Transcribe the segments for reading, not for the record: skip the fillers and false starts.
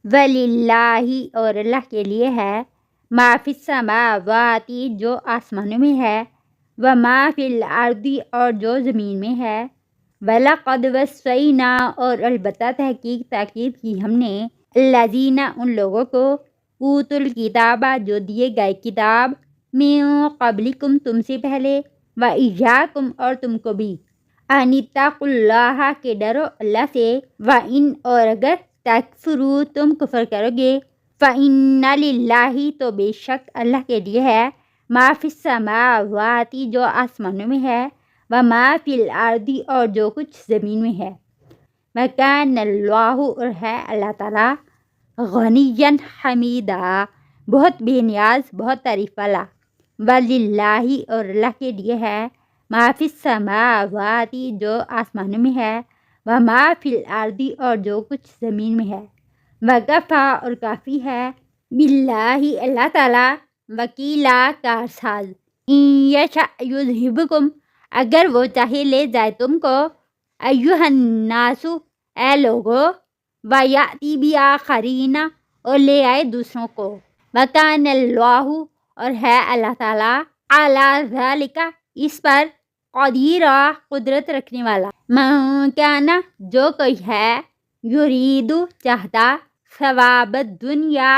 وللہ اور اللہ کے لیے ہے، ما فی السماوات جو آسمانوں میں ہے، وما فی الارض اور جو زمین میں ہے، وَلَقَدْ وَصَّيْنَا اور البتہ تحقیق تاکید کی ہم نے، الذین ان لوگوں کو، اوتوا الکتاب جو دیے گئے کتاب، من قبلکم تم سے پہلے، وَإِيَّاكُمْ اور تم کو بھی، ان اتقوا اللہ کہ ڈرو اللہ سے، وَإِنْ اور اگر تکفروا تم کفر کرو گے، فَإِنَّ لِلَّهِ تو بے شک اللہ کے لیے ہے، ما فی السماوات جو آسمانوں میں ہے، وما فی الارض اور جو کچھ زمین میں ہے، وکان اللہ اور ہے اللہ تعالیٰ، غنیا حمیدا بہت بے نیاز بہت تعریف والا، وللہ اور اللہ کے لیے ہے، ما فی السماوات جو آسمانوں میں ہے، وما فی الارض اور جو کچھ زمین میں ہے، وکفا اور کافی ہے، باللہ اللہ تعالیٰ، وکیلا کارساز، ان یشاء یذہبکم اگر وہ چاہے لے جائے تم کو، ایھا الناس اے لوگو، ویأتی بآخرین اور لے آئے دوسروں کو، وکان اللہ اور ہے اللہ تعالیٰ، علی ذالک اس پر، قدیر قدرت رکھنے والا، من کان جو کوئی ہے، یرید چاہتا، ثواب الدنیا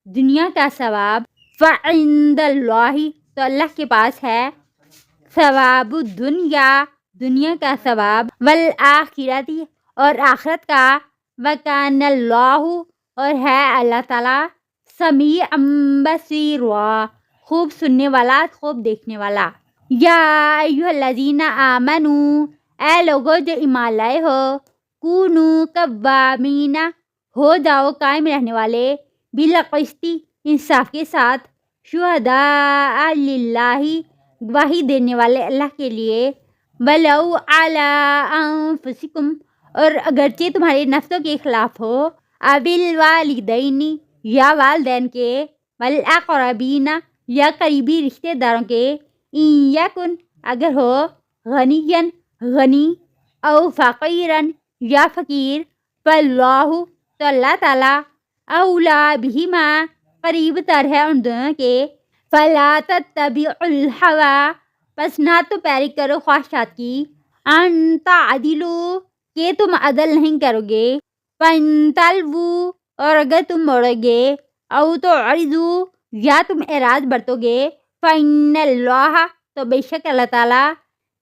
دنیا کا ثواب، فعند اللہ تو اللہ کے پاس ہے، ثواب الدنیا دنیا کا ثواب، والآخرت اور آخرت کا، وکان اللہ اور ہے اللہ تعالیٰ، سمیعا بصیرا خوب سننے والا خوب دیکھنے والا، یا ایھا الذین آمنوا اے لوگو جو ایمان لائے ہو، کونوا قوامین ہو جاؤ قائم رہنے والے، بالقسط انصاف کے ساتھ، شہداء للہ گواہی دینے والے اللہ کے لیے، ولو علی انفسکم اور اگرچہ تمہارے نفسوں کے خلاف ہو، بالوالدین یا والدین کے، والاقربین یا قریبی رشتہ داروں کے، ان یکن اگر ہو، غنیا غنی، او فقیرا یا فقیر، فاللہ تو اللہ تعالیٰ، اولی بہما قریب تر ہے ان دونوں کے، فلا تتبعوا الہوی پس نہ تو پیروی کرو خواہشات کی، ان تعدلوا کہ تم عدل نہیں کرو گے، فان تلووا اور اگر تم موڑو گے، او تعرضوا یا تم اعراض برتو گے، فان اللہ تو بے شک اللہ تعالیٰ،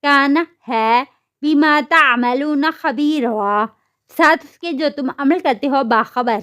کان ہے، بما تعملون خبیرا ساتھ اس کے جو تم عمل کرتے ہو باخبر۔